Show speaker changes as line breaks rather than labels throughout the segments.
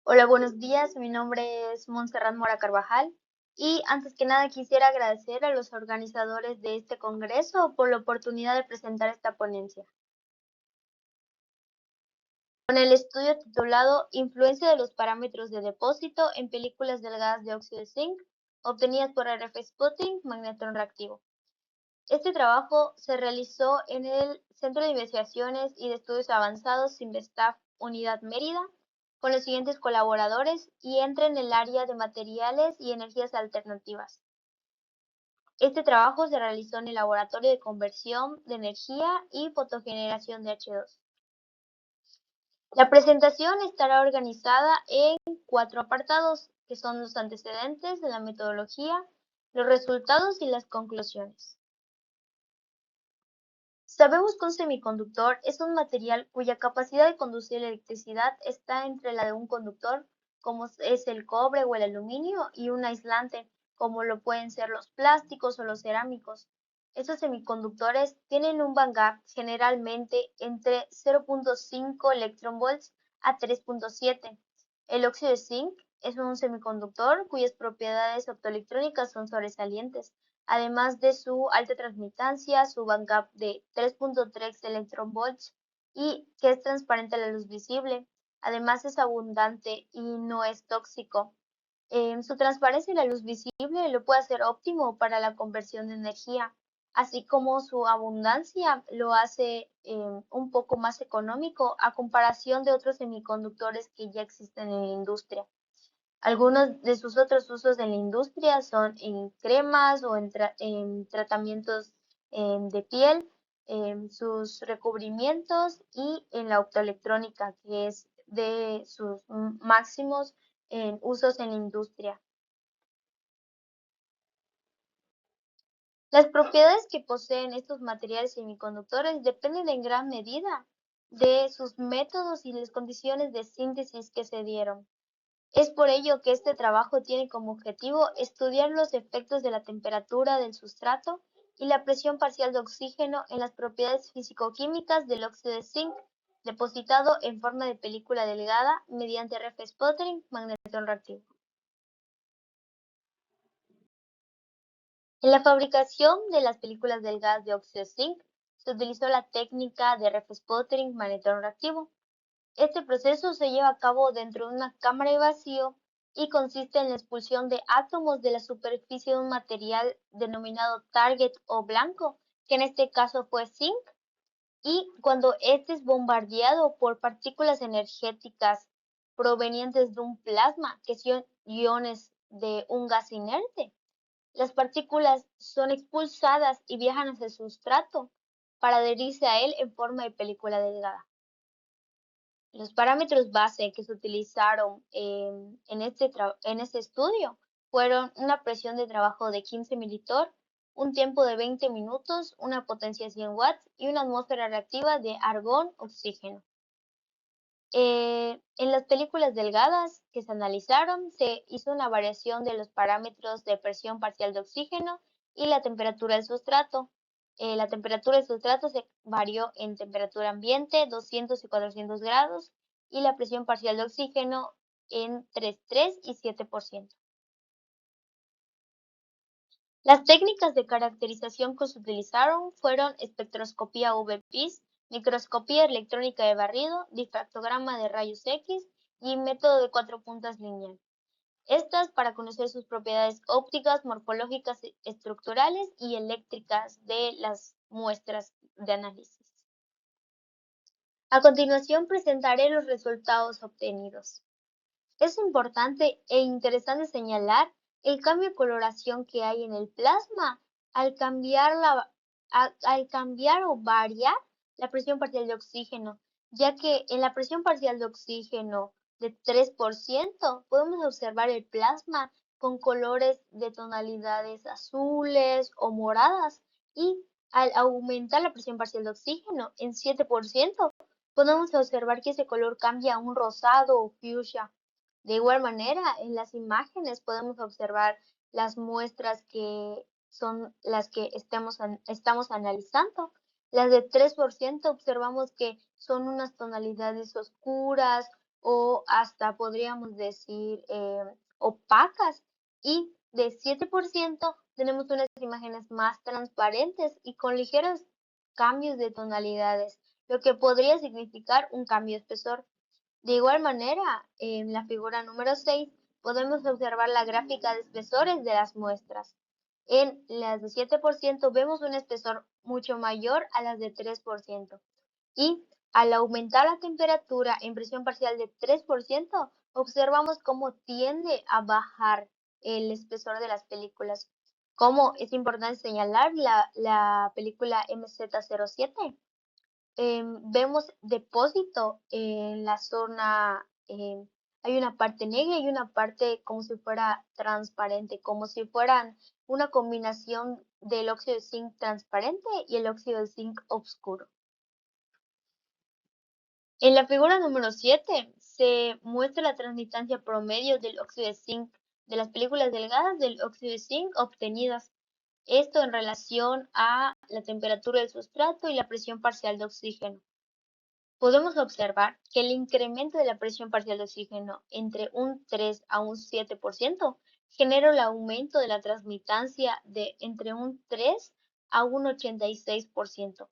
Hola, buenos días. Mi nombre es Montserrat Mora Carvajal y antes que nada quisiera agradecer a los organizadores de este congreso por la oportunidad de presentar esta ponencia. Con el estudio titulado Influencia de los parámetros de depósito en películas delgadas de óxido de zinc obtenidas por RF Sputting magnetrón reactivo. Este trabajo se realizó en el Centro de Investigaciones y de Estudios Avanzados Sinvestaf Unidad Mérida, con los siguientes colaboradores y entra en el área de materiales y energías alternativas. Este trabajo se realizó en el Laboratorio de Conversión de Energía y Fotogeneración de H2. La presentación estará organizada en 4 apartados, que son los antecedentes de la metodología, los resultados y las conclusiones. Sabemos que un semiconductor es un material cuya capacidad de conducir electricidad está entre la de un conductor, como es el cobre o el aluminio, y un aislante, como lo pueden ser los plásticos o los cerámicos. Estos semiconductores tienen un bandgap generalmente entre 0.5 electronvolts a 3.7. El óxido de zinc es un semiconductor cuyas propiedades optoelectrónicas son sobresalientes. Además de su alta transmitancia, su bandgap de 3.3 electronvolts y que es transparente a la luz visible. Además es abundante y no es tóxico. Su transparencia a la luz visible lo puede hacer óptimo para la conversión de energía, así como su abundancia lo hace un poco más económico a comparación de otros semiconductores que ya existen en la industria. Algunos de sus otros usos en la industria son en cremas o en tratamientos de piel, en sus recubrimientos y en la optoelectrónica, que es de sus máximos usos en la industria. Las propiedades que poseen estos materiales semiconductores dependen en gran medida de sus métodos y las condiciones de síntesis que se dieron. Es por ello que este trabajo tiene como objetivo estudiar los efectos de la temperatura del sustrato y la presión parcial de oxígeno en las propiedades físico-químicas del óxido de zinc depositado en forma de película delgada mediante RF sputtering magnetrón reactivo. En la fabricación de las películas delgadas de óxido de zinc se utilizó la técnica de RF sputtering magnetrón reactivo. Este proceso se lleva a cabo dentro de una cámara de vacío y consiste en la expulsión de átomos de la superficie de un material denominado target o blanco, que en este caso fue zinc, y cuando este es bombardeado por partículas energéticas provenientes de un plasma, que son iones de un gas inerte, las partículas son expulsadas y viajan hacia el sustrato para adherirse a él en forma de película delgada. Los parámetros base que se utilizaron en este estudio fueron una presión de trabajo de 15 militorr, un tiempo de 20 minutos, una potencia de 100 watts y una atmósfera reactiva de argón-oxígeno. En las películas delgadas que se analizaron, se hizo una variación de los parámetros de presión parcial de oxígeno y la temperatura del sustrato. La temperatura del sustrato se varió en temperatura ambiente, 200 y 400 grados, y la presión parcial de oxígeno entre 3 y 7%. Las técnicas de caracterización que se utilizaron fueron espectroscopía UV-Vis, microscopía electrónica de barrido, difractograma de rayos X y método de 4 puntas lineal. Estas para conocer sus propiedades ópticas, morfológicas, estructurales y eléctricas de las muestras de análisis. A continuación presentaré los resultados obtenidos. Es importante e interesante señalar el cambio de coloración que hay en el plasma al cambiar, al cambiar o variar la presión parcial de oxígeno, ya que en la presión parcial de oxígeno de 3% podemos observar el plasma con colores de tonalidades azules o moradas y al aumentar la presión parcial de oxígeno en 7%, podemos observar que ese color cambia a un rosado o fucsia. De igual manera, en las imágenes podemos observar las muestras que son las que estamos analizando. Las de 3% observamos que son unas tonalidades oscuras o hasta podríamos decir opacas, y de 7% tenemos unas imágenes más transparentes y con ligeros cambios de tonalidades, lo que podría significar un cambio de espesor. De igual manera, en la figura número 6 podemos observar la gráfica de espesores de las muestras. En las de 7% vemos un espesor mucho mayor a las de 3%. Y al aumentar la temperatura en presión parcial de 3%, observamos cómo tiende a bajar el espesor de las películas. Como es importante señalar la película MZ07, vemos depósito en la zona, hay una parte negra y una parte como si fuera transparente, como si fueran una combinación del óxido de zinc transparente y el óxido de zinc oscuro. En la figura número 7 se muestra la transmitancia promedio del óxido de zinc de las películas delgadas del óxido de zinc obtenidas. Esto en relación a la temperatura del sustrato y la presión parcial de oxígeno. Podemos observar que el incremento de la presión parcial de oxígeno entre un 3 a un 7% genera el aumento de la transmitancia de entre un 3 a un 86%.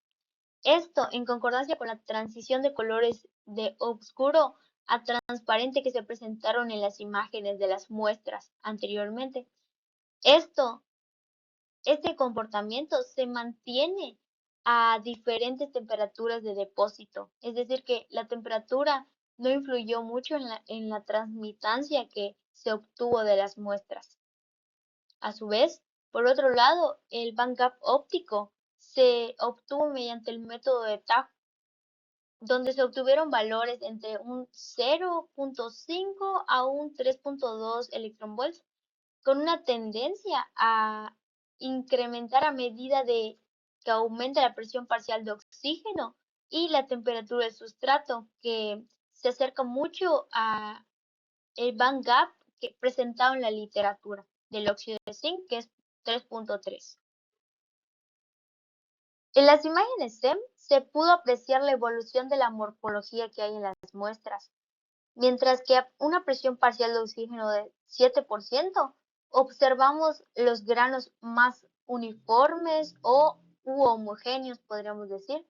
Esto en concordancia con la transición de colores de oscuro a transparente que se presentaron en las imágenes de las muestras anteriormente. Esto Este comportamiento se mantiene a diferentes temperaturas de depósito, es decir, que la temperatura no influyó mucho en la transmitancia que se obtuvo de las muestras. A su vez, por otro lado, el bandgap óptico se obtuvo mediante el método de TAF, donde se obtuvieron valores entre un 0.5 a un 3.2 electronvolts con una tendencia a incrementar a medida de que aumenta la presión parcial de oxígeno y la temperatura del sustrato, que se acerca mucho a el band gap que presentado en la literatura del óxido de zinc, que es 3.3. En las imágenes SEM se pudo apreciar la evolución de la morfología que hay en las muestras. Mientras que a una presión parcial de oxígeno de 7%, observamos los granos más uniformes u homogéneos, podríamos decir,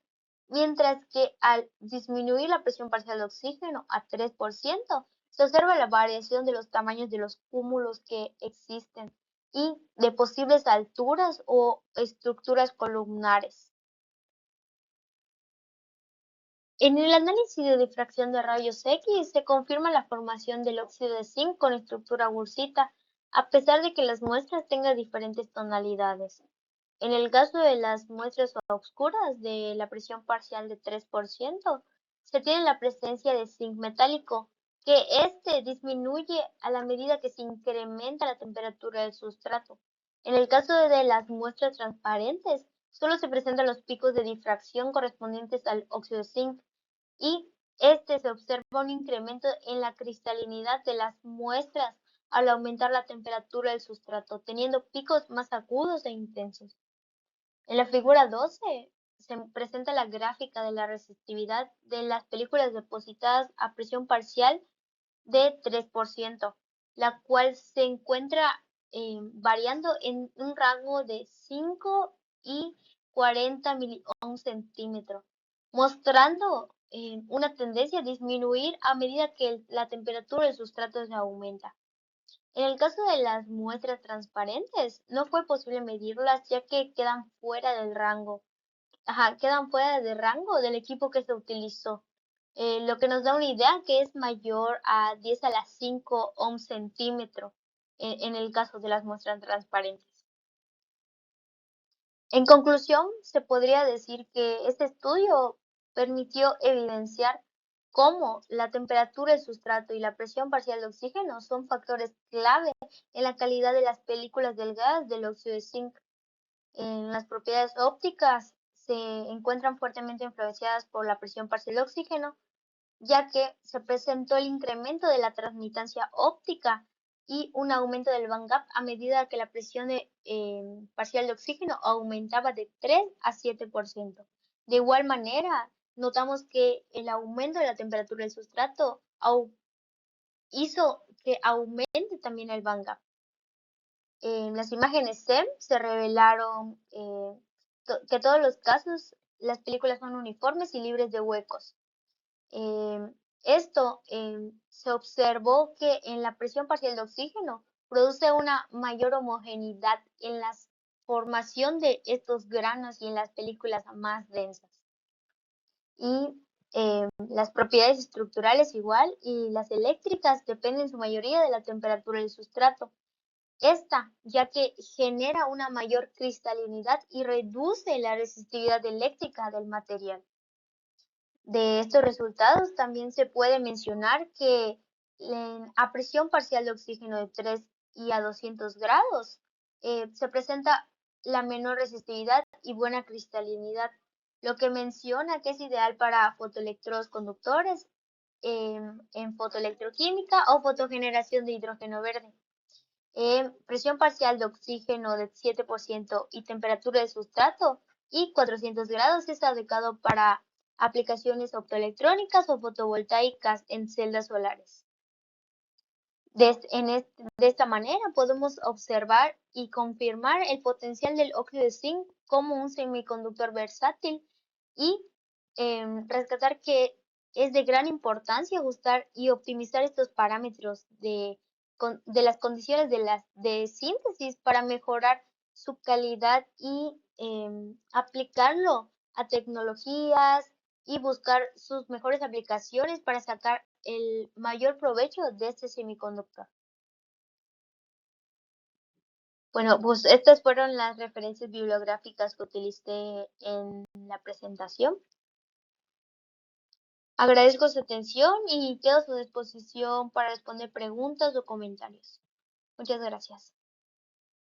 mientras que al disminuir la presión parcial de oxígeno a 3%, se observa la variación de los tamaños de los cúmulos que existen y de posibles alturas o estructuras columnares. En el análisis de difracción de rayos X se confirma la formación del óxido de zinc con estructura bursita, a pesar de que las muestras tengan diferentes tonalidades. En el caso de las muestras oscuras de la presión parcial de 3%, se tiene la presencia de zinc metálico, que este disminuye a la medida que se incrementa la temperatura del sustrato. En el caso de las muestras transparentes, solo se presentan los picos de difracción correspondientes al óxido de zinc y se observa un incremento en la cristalinidad de las muestras al aumentar la temperatura del sustrato, teniendo picos más agudos e intensos. En la figura 12 se presenta la gráfica de la resistividad de las películas depositadas a presión parcial de 3%, la cual se encuentra variando en un rango de 5 y 40 miliohms centímetro, mostrando una tendencia a disminuir a medida que la temperatura del sustrato se aumenta. En el caso de las muestras transparentes, no fue posible medirlas ya que quedan fuera del rango. Quedan fuera del rango del equipo que se utilizó, lo que nos da una idea que es mayor a 10 a la 5 ohms centímetro en el caso de las muestras transparentes. En conclusión, se podría decir que este estudio permitió evidenciar cómo la temperatura del sustrato y la presión parcial de oxígeno son factores clave en la calidad de las películas delgadas del óxido de zinc. En las propiedades ópticas se encuentran fuertemente influenciadas por la presión parcial de oxígeno, ya que se presentó el incremento de la transmitancia óptica y un aumento del bandgap a medida que la presión parcial de oxígeno aumentaba de 3 a 7%. De igual manera, notamos que el aumento de la temperatura del sustrato hizo que aumente también el Band Gap. En las imágenes SEM se revelaron que todos los casos las películas son uniformes y libres de huecos. Em, Esto se observó que en la presión parcial de oxígeno produce una mayor homogeneidad en la formación de estos granos y en las películas más densas. Y las propiedades estructurales igual y las eléctricas dependen en su mayoría de la temperatura del sustrato. Esta, ya que genera una mayor cristalinidad y reduce la resistividad eléctrica del material. De estos resultados también se puede mencionar que a presión parcial de oxígeno de 3 y a 200 grados se presenta la menor resistividad y buena cristalinidad, lo que menciona que es ideal para fotoelectrodos conductores en fotoelectroquímica o fotogeneración de hidrógeno verde. Presión parcial de oxígeno de 7% y temperatura de sustrato y 400 grados es adecuado para aplicaciones optoelectrónicas o fotovoltaicas en celdas solares. De esta manera podemos observar y confirmar el potencial del óxido de zinc como un semiconductor versátil y rescatar que es de gran importancia ajustar y optimizar estos parámetros de las condiciones de síntesis para mejorar su calidad y aplicarlo a tecnologías y buscar sus mejores aplicaciones para sacar el mayor provecho de este semiconductor. Bueno, pues estas fueron las referencias bibliográficas que utilicé en la presentación. Agradezco su atención y quedo a su disposición para responder preguntas o comentarios. Muchas gracias.